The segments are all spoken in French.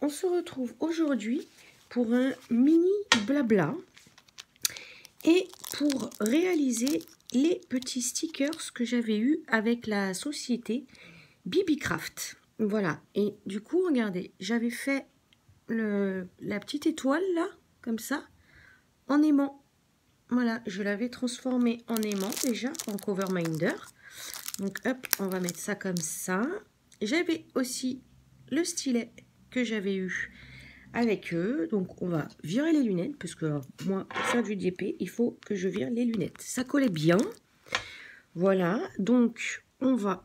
on se retrouve aujourd'hui pour un mini blabla et pour réaliser les petits stickers que j'avais eu avec la société Bibicraft. Voilà, et du coup, regardez, j'avais fait la petite étoile là, comme ça, en aimant. Voilà, je l'avais transformé en aimant déjà, en cover minder. Donc hop, on va mettre ça comme ça. J'avais aussi le stylet que j'avais eu avec eux. Donc on va virer les lunettes, parce que moi, pour faire du DP, il faut que je vire les lunettes. Ça collait bien. Voilà, donc on va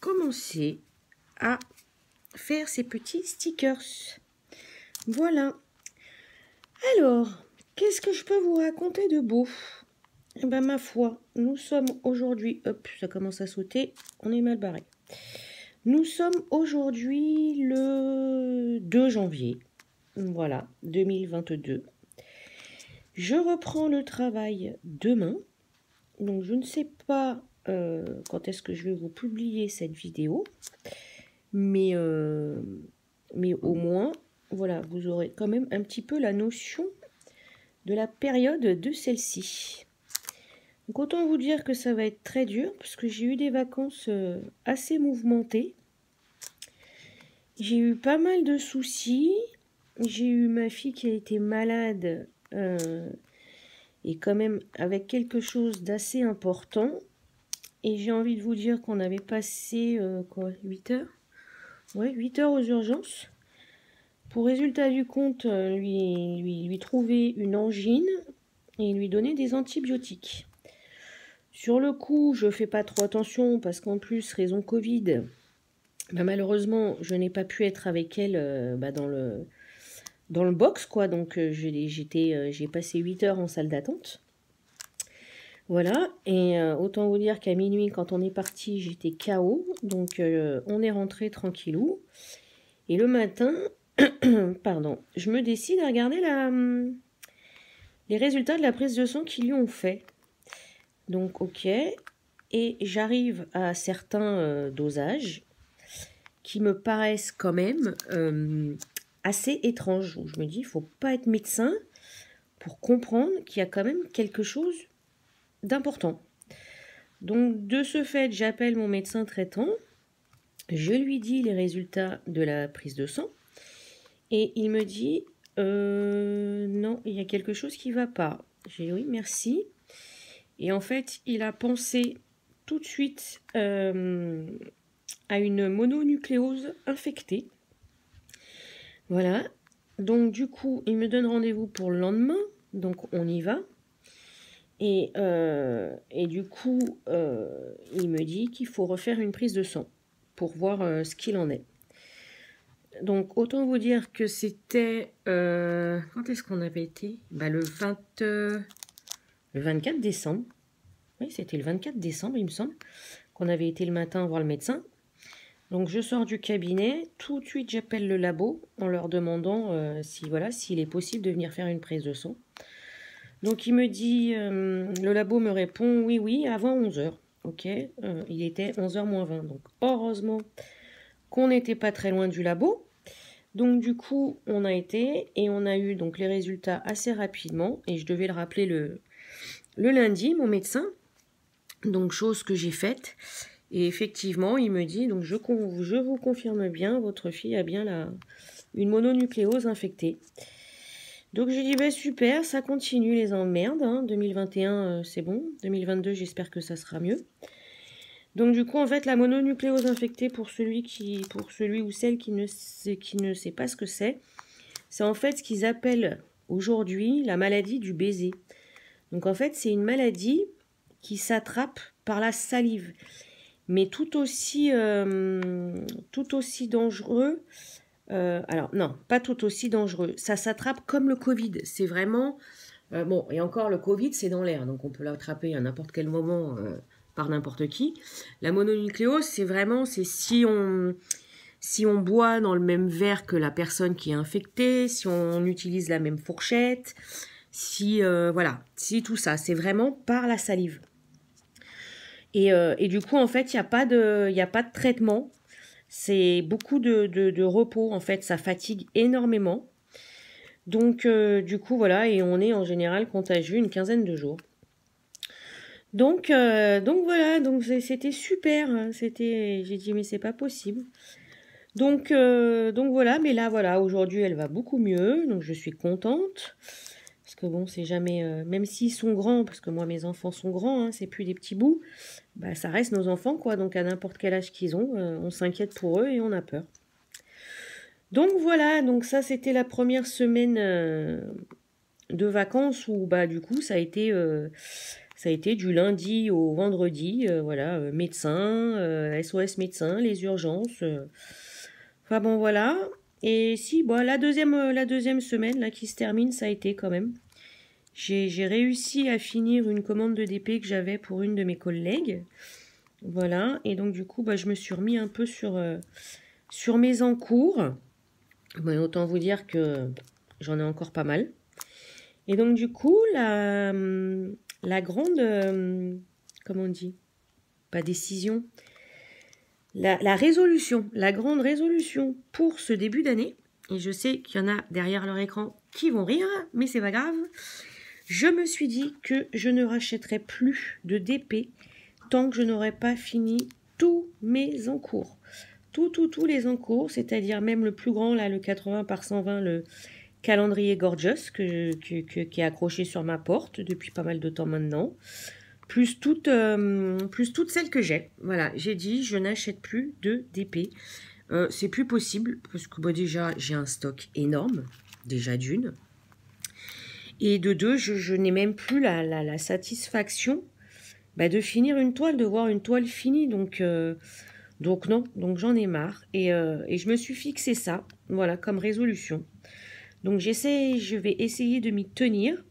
commencer à faire ces petits stickers. Voilà. Alors, qu'est-ce que je peux vous raconter de beau? Eh ben, ma foi, nous sommes aujourd'hui... Hop, ça commence à sauter. On est mal barré. Nous sommes aujourd'hui le 2 janvier. Voilà, 2022. Je reprends le travail demain. Donc, je ne sais pas quand est-ce que je vais vous publier cette vidéo. Mais au moins, voilà, vous aurez quand même un petit peu la notion de la période de celle-ci. Donc autant vous dire que ça va être très dur, parce que j'ai eu des vacances assez mouvementées. J'ai eu pas mal de soucis. J'ai eu ma fille qui a été malade, et quand même avec quelque chose d'assez important. Et j'ai envie de vous dire qu'on avait passé, 8 heures? Ouais, 8 heures aux urgences. Pour résultat du compte, lui trouver une angine et lui donner des antibiotiques. Sur le coup, je fais pas trop attention parce qu'en plus, raison Covid, malheureusement, je n'ai pas pu être avec elle dans le box, quoi. Donc, j'ai passé 8 heures en salle d'attente. Voilà, et autant vous dire qu'à minuit, quand on est parti, j'étais KO. Donc, on est rentré tranquillou. Et le matin, pardon, je me décide à regarder les résultats de la prise de sang qu'ils lui ont fait. Donc, ok. Et j'arrive à certains dosages qui me paraissent quand même assez étranges. Où je me dis, il ne faut pas être médecin pour comprendre qu'il y a quand même quelque chose d'important. Donc, de ce fait, j'appelle mon médecin traitant. Je lui dis les résultats de la prise de sang. Et il me dit, non, il y a quelque chose qui ne va pas. J'ai dit, oui, merci. Et en fait, il a pensé tout de suite à une mononucléose infectée. Voilà. Donc, du coup, il me donne rendez-vous pour le lendemain. Donc, on y va. Et du coup, il me dit qu'il faut refaire une prise de sang pour voir ce qu'il en est. Donc, autant vous dire que c'était... quand est-ce qu'on avait été? Le 24 décembre. Oui, c'était le 24 décembre, il me semble, qu'on avait été le matin voir le médecin. Donc, je sors du cabinet. Tout de suite, j'appelle le labo en leur demandant s'il est possible de venir faire une prise de sang. Donc, il me dit... le labo me répond, oui, avant 11h. Ok, il était 11h moins 20. Donc, heureusement qu'on n'était pas très loin du labo. Donc du coup, on a été et on a eu donc les résultats assez rapidement. Et je devais le rappeler le lundi, mon médecin. Donc chose que j'ai faite. Et effectivement, il me dit, donc je vous confirme bien, votre fille a bien une mononucléose infectée. Donc j'ai dit, super, ça continue les emmerdes. 2021, c'est bon. 2022, j'espère que ça sera mieux. Donc du coup, en fait, la mononucléose infectée, pour celui ou celle qui ne sait pas ce que c'est en fait ce qu'ils appellent aujourd'hui la maladie du baiser. Donc en fait, c'est une maladie qui s'attrape par la salive, mais tout aussi dangereux. Alors non, pas tout aussi dangereux. Ça s'attrape comme le Covid. C'est vraiment bon. Et encore, le Covid, c'est dans l'air, donc on peut l'attraper à n'importe quel moment. Par n'importe qui. La mononucléose, c'est si on boit dans le même verre que la personne qui est infectée, si on utilise la même fourchette, si tout ça, c'est vraiment par la salive. Et du coup, en fait, il n'y a pas de traitement. C'est beaucoup de repos, en fait, ça fatigue énormément. Donc, du coup, voilà, et on est en général contagieux une quinzaine de jours. Donc voilà, donc c'était super, hein, j'ai dit, mais c'est pas possible. Donc voilà, mais là, voilà, aujourd'hui, elle va beaucoup mieux, donc je suis contente. Parce que bon, c'est jamais, même s'ils sont grands, parce que moi, mes enfants sont grands, hein, c'est plus des petits bouts, bah, ça reste nos enfants, quoi. Donc à n'importe quel âge qu'ils ont, on s'inquiète pour eux et on a peur. Donc voilà, donc ça, c'était la première semaine de vacances où, bah, du coup, ça a été du lundi au vendredi, voilà, médecin, SOS médecin, les urgences. Enfin bon, voilà. Et si, bon, la deuxième semaine là qui se termine, ça a été quand même. J'ai réussi à finir une commande de DP que j'avais pour une de mes collègues. Voilà. Et donc du coup, bah, je me suis remis un peu sur mes encours. Bon, autant vous dire que j'en ai encore pas mal. Et donc du coup, la grande, comment on dit, pas décision, la résolution, la grande résolution pour ce début d'année, et je sais qu'il y en a derrière leur écran qui vont rire, mais c'est pas grave, je me suis dit que je ne rachèterai plus de DP tant que je n'aurai pas fini tous mes encours. Tous les encours, c'est-à-dire même le plus grand, là, le 80 par 120, le calendrier Gorgeous qui est accroché sur ma porte depuis pas mal de temps maintenant, plus toutes celles que j'ai. Voilà, j'ai dit je n'achète plus de DP. C'est plus possible parce que bah, déjà j'ai un stock énorme, déjà d'une. Et de deux, je n'ai même plus la satisfaction bah, de finir une toile, de voir une toile finie. Donc non, donc j'en ai marre. Et je me suis fixé ça, voilà, comme résolution. Donc je vais essayer de m'y tenir.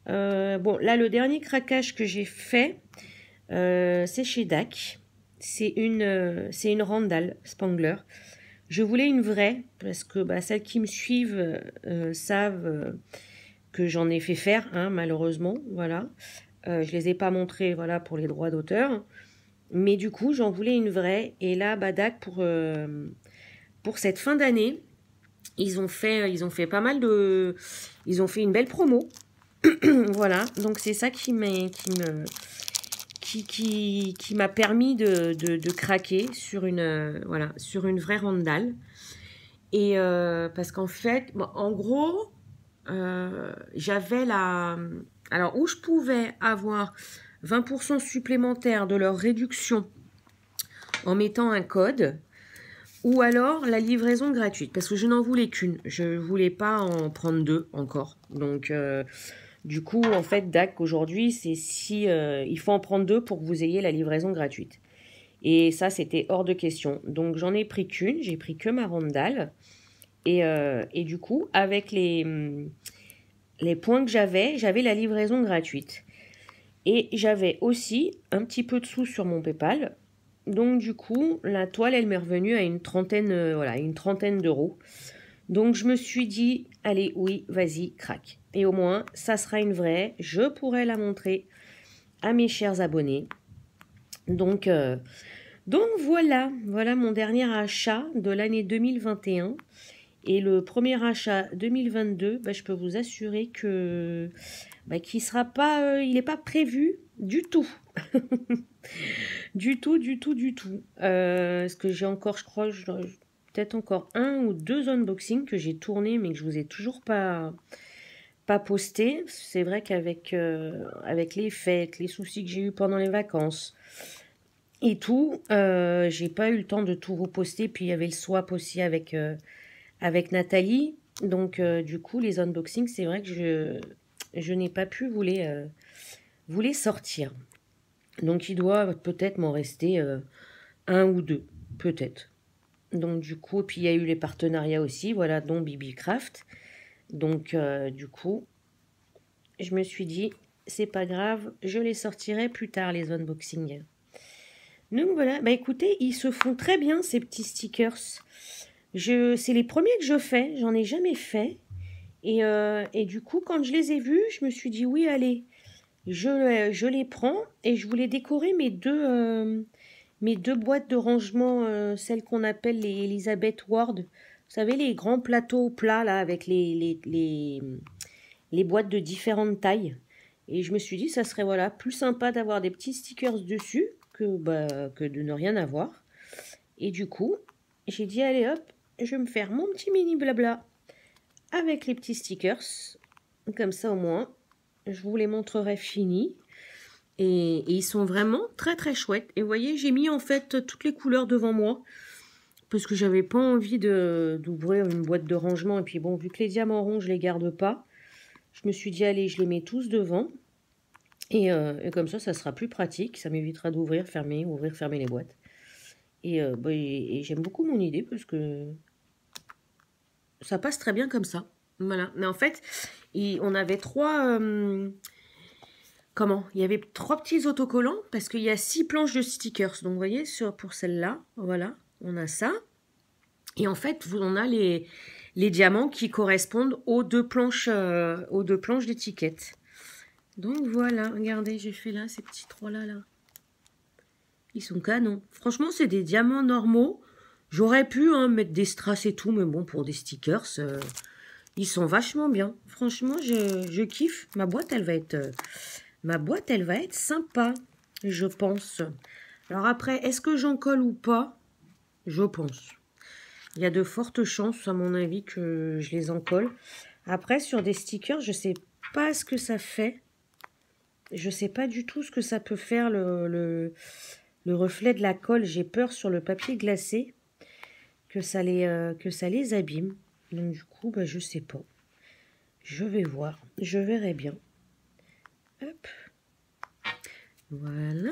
Bon, là, le dernier craquage que j'ai fait, c'est chez DAC. C'est une Randall Spangler. Je voulais une vraie, parce que bah, celles qui me suivent savent que j'en ai fait faire, hein, malheureusement. Voilà. Je les ai pas montrées, voilà, pour les droits d'auteur. Mais du coup, j'en voulais une vraie. Et là, bah, DAC, pour cette fin d'année, ils ont fait pas mal de... Ils ont fait une belle promo. Voilà, donc c'est ça qui m'a permis de craquer sur sur une vraie Randall. Et parce qu'en fait, bon, en gros, j'avais alors où je pouvais avoir 20% supplémentaire de leur réduction en mettant un code, ou alors la livraison gratuite, parce que je n'en voulais qu'une. Je ne voulais pas en prendre deux encore. Donc du coup, en fait, DAC aujourd'hui, c'est il faut en prendre deux pour que vous ayez la livraison gratuite. Et ça, c'était hors de question. Donc, j'en ai pris qu'une. J'ai pris que ma Randall. Et du coup, avec les points que j'avais la livraison gratuite. Et j'avais aussi un petit peu de sous sur mon PayPal. Donc, du coup, la toile, elle m'est revenue à une trentaine d'euros. Donc, je me suis dit, allez, oui, vas-y, craque. Et au moins, ça sera une vraie. Je pourrai la montrer à mes chers abonnés. Donc voilà mon dernier achat de l'année 2021. Et le premier achat 2022, bah, je peux vous assurer que qu'il sera pas, il n'est pas prévu du tout. du tout. Parce que j'ai encore, je crois, peut-être encore un ou deux unboxings que j'ai tournés, mais que je vous ai toujours pas posté. C'est vrai qu'avec avec les fêtes, les soucis que j'ai eu pendant les vacances et tout, j'ai pas eu le temps de tout reposter. Puis il y avait le swap aussi avec Nathalie. Donc du coup, les unboxings, c'est vrai que je n'ai pas pu vous les sortir. Donc il doit peut-être m'en rester un ou deux, peut-être. Donc du coup, puis il y a eu les partenariats aussi, voilà, dont BBcraft. Donc du coup, je me suis dit, c'est pas grave, je les sortirai plus tard, les unboxings. Donc voilà, bah écoutez, ils se font très bien ces petits stickers. C'est les premiers que je fais, j'en ai jamais fait. Et du coup, quand je les ai vus, je me suis dit, oui, allez, je les prends et je voulais décorer mes mes 2 boîtes de rangement, celles qu'on appelle les Elizabeth Ward. Vous savez, les grands plateaux plats, là, avec les boîtes de différentes tailles. Et je me suis dit, ça serait voilà, plus sympa d'avoir des petits stickers dessus que de ne rien avoir. Et du coup, j'ai dit, allez hop, je vais me faire mon petit mini blabla avec les petits stickers. Comme ça, au moins, je vous les montrerai finis. Et ils sont vraiment très très chouettes. Et vous voyez, j'ai mis en fait toutes les couleurs devant moi. Parce que j'avais pas envie d'ouvrir une boîte de rangement. Et puis bon, vu que les diamants ronds, je les garde pas. Je me suis dit, allez, je les mets tous devant. Et comme ça sera plus pratique. Ça m'évitera d'ouvrir, fermer, ouvrir, fermer les boîtes. Et j'aime beaucoup mon idée parce que ça passe très bien comme ça. Voilà. Mais en fait, on avait il y avait 3 petits autocollants parce qu'il y a 6 planches de stickers. Donc, vous voyez, pour celle-là, voilà, on a ça. Et en fait, on a les diamants qui correspondent aux 2 planches d'étiquettes. Donc, voilà, regardez, j'ai fait là, ces petits 3-là, là. Ils sont canons. Franchement, c'est des diamants normaux. J'aurais pu mettre des strass et tout, mais bon, pour des stickers, ils sont vachement bien. Franchement, je kiffe. Ma boîte, elle va être sympa, je pense. Alors après, est-ce que j'en colle ou pas? Je pense. Il y a de fortes chances, à mon avis, que je les encolle. Après, sur des stickers, je sais pas ce que ça fait. Je sais pas du tout ce que ça peut faire, le reflet de la colle. J'ai peur sur le papier glacé que ça les abîme. Donc du coup, bah, je sais pas. Je vais voir. Je verrai bien. Hop. Voilà.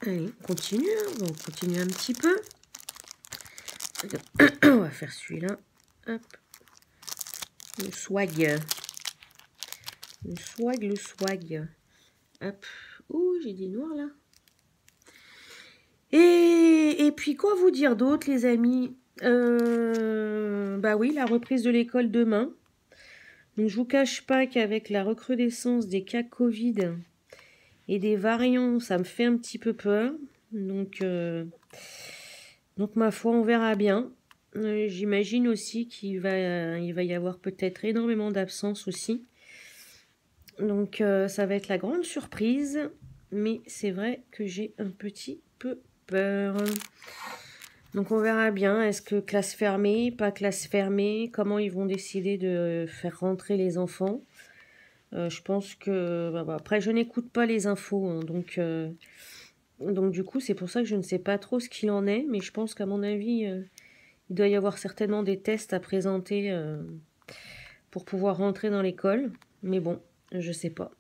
Allez, on continue. On continue un petit peu. On va faire celui-là. Hop. Le swag. Le swag. Hop. Ouh, j'ai des noirs là. Et puis, quoi vous dire d'autre, les amis? Bah oui, la reprise de l'école demain. Donc, je vous cache pas qu'avec la recrudescence des cas Covid et des variants, ça me fait un petit peu peur. Donc ma foi, on verra bien. J'imagine aussi il va y avoir peut-être énormément d'absences aussi. Donc ça va être la grande surprise. Mais c'est vrai que j'ai un petit peu peur. Donc on verra bien. Est-ce que classe fermée, pas classe fermée? Comment ils vont décider de faire rentrer les enfants? Je pense que... après, je n'écoute pas les infos. Hein, donc du coup, c'est pour ça que je ne sais pas trop ce qu'il en est. Mais je pense qu'à mon avis, il doit y avoir certainement des tests à présenter pour pouvoir rentrer dans l'école. Mais bon, je sais pas.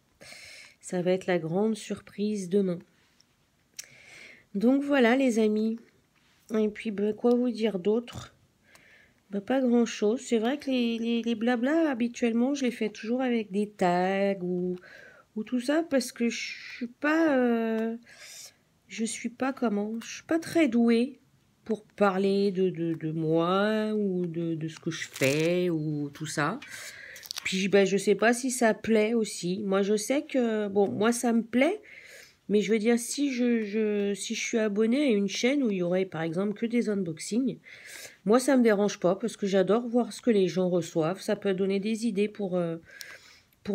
Ça va être la grande surprise demain. Donc voilà les amis. Et puis quoi vous dire d'autre? Pas grand chose. C'est vrai que les blabla habituellement je les fais toujours avec des tags ou tout ça parce que je suis pas très douée pour parler de moi ou de ce que je fais ou tout ça. Puis je sais pas si ça plaît aussi. Moi je sais que moi ça me plaît. Mais je veux dire, si je suis abonnée à une chaîne où il y aurait par exemple que des unboxings, moi ça me dérange pas parce que j'adore voir ce que les gens reçoivent. Ça peut donner des idées pour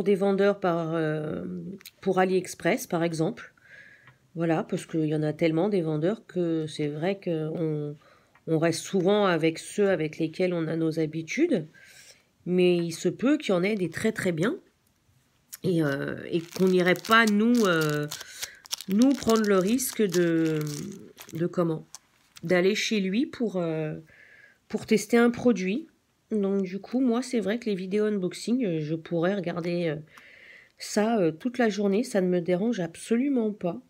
des vendeurs pour AliExpress par exemple. Voilà, parce qu'il y en a tellement des vendeurs que c'est vrai qu'on reste souvent avec ceux avec lesquels on a nos habitudes. Mais il se peut qu'il y en ait des très très bien et qu'on n'irait pas nous prendre le risque d'aller chez lui pour tester un produit. Donc du coup, moi, c'est vrai que les vidéos unboxing, je pourrais regarder ça toute la journée. Ça ne me dérange absolument pas.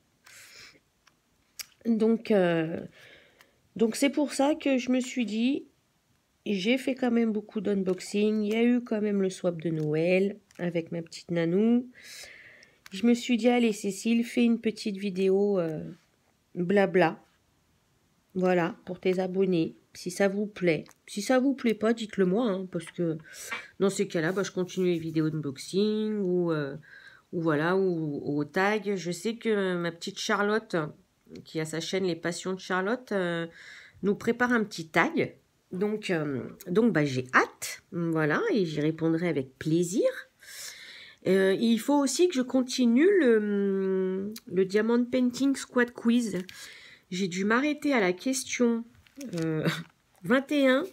Donc c'est pour ça que je me suis dit, j'ai fait quand même beaucoup d'unboxing. Il y a eu quand même le swap de Noël avec ma petite nanou. Je me suis dit, allez Cécile, fais une petite vidéo blabla. Voilà, pour tes abonnés. Si ça vous plaît. Si ça vous plaît pas, dites-le moi. Hein, parce que dans ces cas-là, je continue les vidéos d'unboxing ou au tag. Je sais que ma petite Charlotte qui a sa chaîne Les Passions de Charlotte, nous prépare un petit tag. Donc bah, j'ai hâte, voilà, et j'y répondrai avec plaisir. Il faut aussi que je continue le Diamond Painting Squad Quiz. J'ai dû m'arrêter à la question 21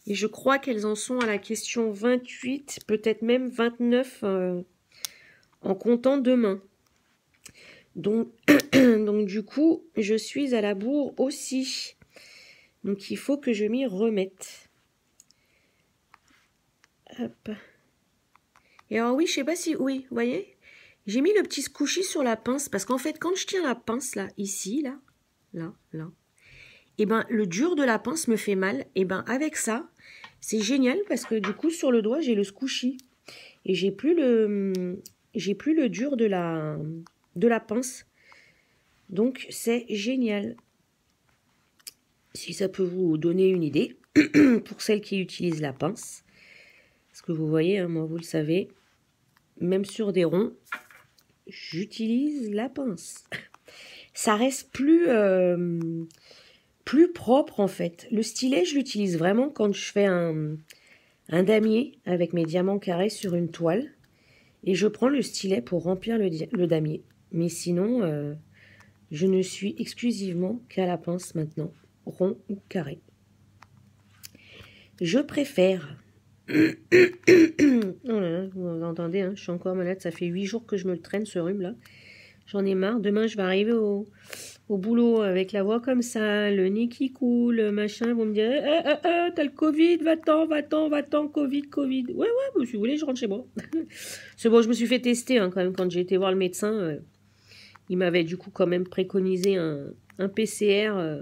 et je crois qu'elles en sont à la question 28, peut-être même 29 en comptant demain. Donc, donc du coup, je suis à la bourre aussi. Donc il faut que je m'y remette. Hop. Et alors oui, je sais pas si... Oui, vous voyez, j'ai mis le petit squishy sur la pince parce qu'en fait, quand je tiens la pince là, ici, là, et ben le dur de la pince me fait mal. Et ben avec ça, c'est génial parce que du coup sur le doigt j'ai le squishy et j'ai plus le dur de la pince. Donc c'est génial. Si ça peut vous donner une idée pour celles qui utilisent la pince. Parce que vous voyez, hein, moi vous le savez, même sur des ronds, j'utilise la pince. Ça reste plus propre en fait. Le stylet, je l'utilise vraiment quand je fais un damier avec mes diamants carrés sur une toile. Et je prends le stylet pour remplir le damier. Mais sinon, je ne suis exclusivement qu'à la pince maintenant, rond ou carré. Je préfère... Oh là là, vous entendez, hein, je suis encore malade, ça fait 8 jours que je me le traîne ce rhume là. J'en ai marre, demain je vais arriver au boulot avec la voix comme ça, le nez qui coule, machin, vous me direz, t'as le Covid, va-t'en, Covid. Ouais, bah, si vous voulez, je rentre chez moi. C'est bon, je me suis fait tester hein, quand même quand j'ai été voir le médecin. Il m'avait du coup quand même préconisé un PCR,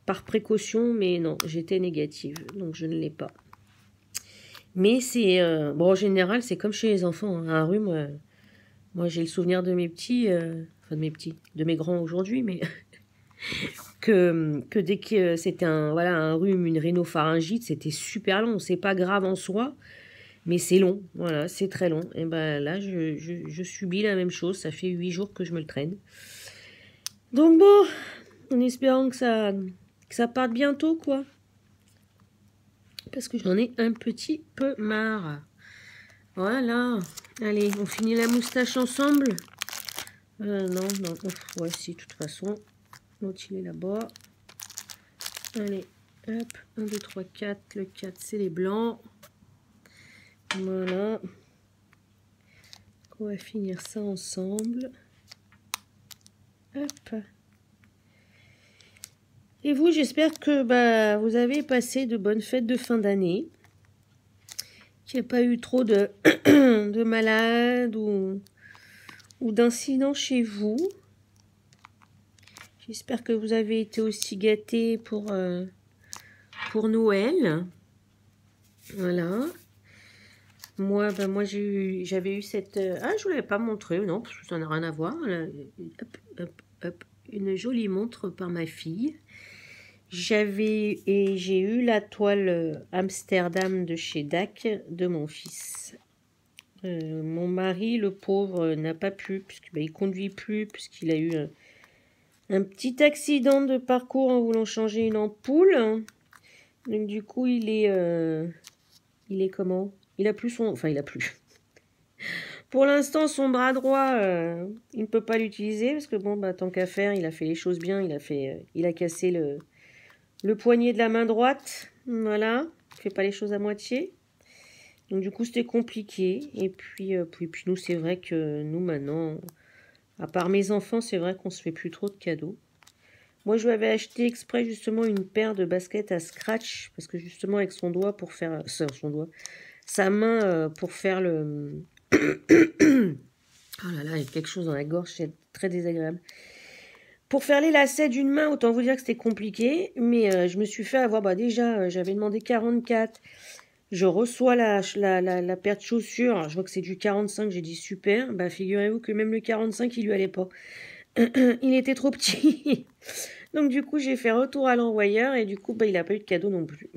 par précaution, mais non, j'étais négative, donc je ne l'ai pas. Mais c'est, bon, en général, c'est comme chez les enfants, hein, un rhume, moi j'ai le souvenir de mes petits, de mes grands aujourd'hui, mais que dès que c'était un rhume, une rhinopharyngite, c'était super long, c'est pas grave en soi, mais c'est long, voilà, c'est très long. Et ben là, je subis la même chose, ça fait 8 jours que je me le traîne. Donc bon, en espérant que ça parte bientôt, quoi. Parce que j'en ai un petit peu marre. Voilà. Allez, on finit la moustache ensemble. Non. Ouais, si, de toute façon. L'autre, il est là-bas. Allez, hop. 1, 2, 3, 4. Le 4, c'est les blancs. Voilà. On va finir ça ensemble. Hop. Et vous, j'espère que vous avez passé de bonnes fêtes de fin d'année. Qu'il n'y a pas eu trop de, de malades ou d'incidents chez vous. J'espère que vous avez été aussi gâtés pour Noël. Voilà. Moi, j'avais eu cette... Ah, je ne vous l'avais pas montré, non, parce que ça n'a rien à voir. Là, hop, une jolie montre par ma fille. J'ai eu la toile Amsterdam de chez DAC de mon fils. Mon mari, le pauvre, n'a pas pu, puisqu'il ne conduit plus, puisqu'il a eu un petit accident de parcours en voulant changer une ampoule. Donc du coup, il est comment? Il a plus son... Enfin, il a plus. Pour l'instant, son bras droit, il ne peut pas l'utiliser, parce que bon, tant qu'à faire, il a fait les choses bien. Il a cassé le poignet de la main droite. Voilà. Il fait pas les choses à moitié. Donc du coup, c'était compliqué. Et puis nous, c'est vrai que nous, maintenant, à part mes enfants, c'est vrai qu'on se fait plus trop de cadeaux. Moi, je lui avais acheté exprès justement une paire de baskets à scratch, parce que justement avec son doigt pour faire... sa main pour faire le... Oh là là, il y a quelque chose dans la gorge, c'est très désagréable. Pour faire les lacets d'une main, autant vous dire que c'était compliqué, mais je me suis fait avoir... déjà, j'avais demandé 44. Je reçois la paire de chaussures, je vois que c'est du 45, j'ai dit super. Figurez-vous que même le 45, il lui allait pas. Il était trop petit. Donc du coup, j'ai fait retour à l'envoyeur et du coup, il n'a pas eu de cadeau non plus.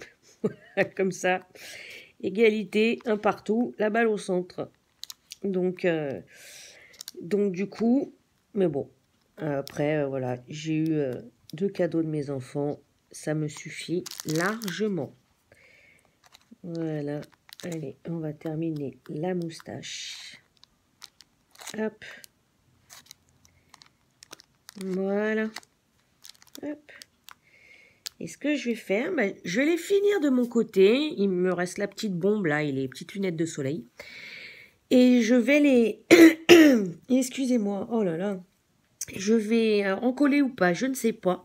Comme ça, égalité, un partout, la balle au centre. Donc du coup, mais bon, Après, voilà, j'ai eu 2 cadeaux de mes enfants. Ça me suffit largement. Voilà. Allez, on va terminer la moustache. Hop. Voilà. Hop. Et ce que je vais faire, je vais les finir de mon côté. Il me reste la petite bombe là et les petites lunettes de soleil. Et je vais les... Excusez-moi, oh là là. Je vais en coller ou pas, je ne sais pas.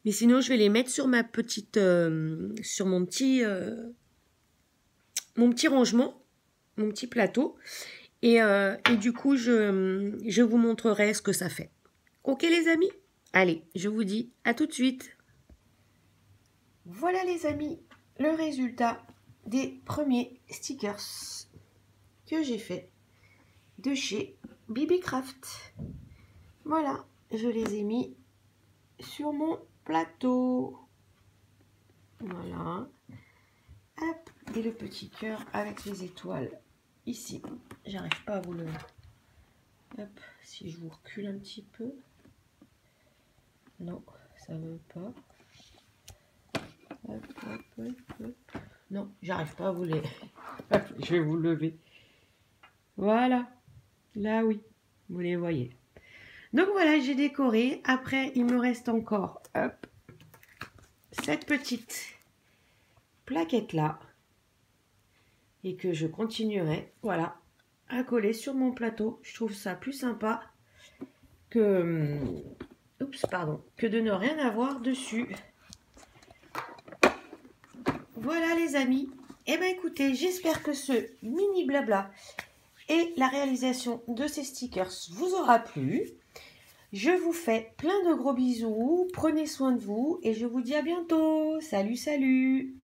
Mais sinon, je vais les mettre sur ma petite... sur mon petit rangement, mon petit plateau. Et du coup, je vous montrerai ce que ça fait. Ok les amis? Allez, je vous dis à tout de suite. Voilà les amis, le résultat des premiers stickers que j'ai fait de chez BB-Craft. Voilà, je les ai mis sur mon plateau. Voilà. Hop, et le petit cœur avec les étoiles ici. J'arrive pas à vous le... Hop, si je vous recule un petit peu. Non, ça ne veut pas. Hop, hop, hop, hop. Non, j'arrive pas à vous les... Hop, je vais vous lever. Voilà. Là, oui. Vous les voyez. Donc voilà, j'ai décoré. Après, il me reste encore, hop, cette petite plaquette là. Et que je continuerai, voilà, à coller sur mon plateau. Je trouve ça plus sympa que... Oups, pardon. Que de ne rien avoir dessus. Voilà les amis. Eh bien écoutez, j'espère que ce mini blabla et la réalisation de ces stickers vous aura plu. Je vous fais plein de gros bisous. Prenez soin de vous et je vous dis à bientôt. Salut, salut!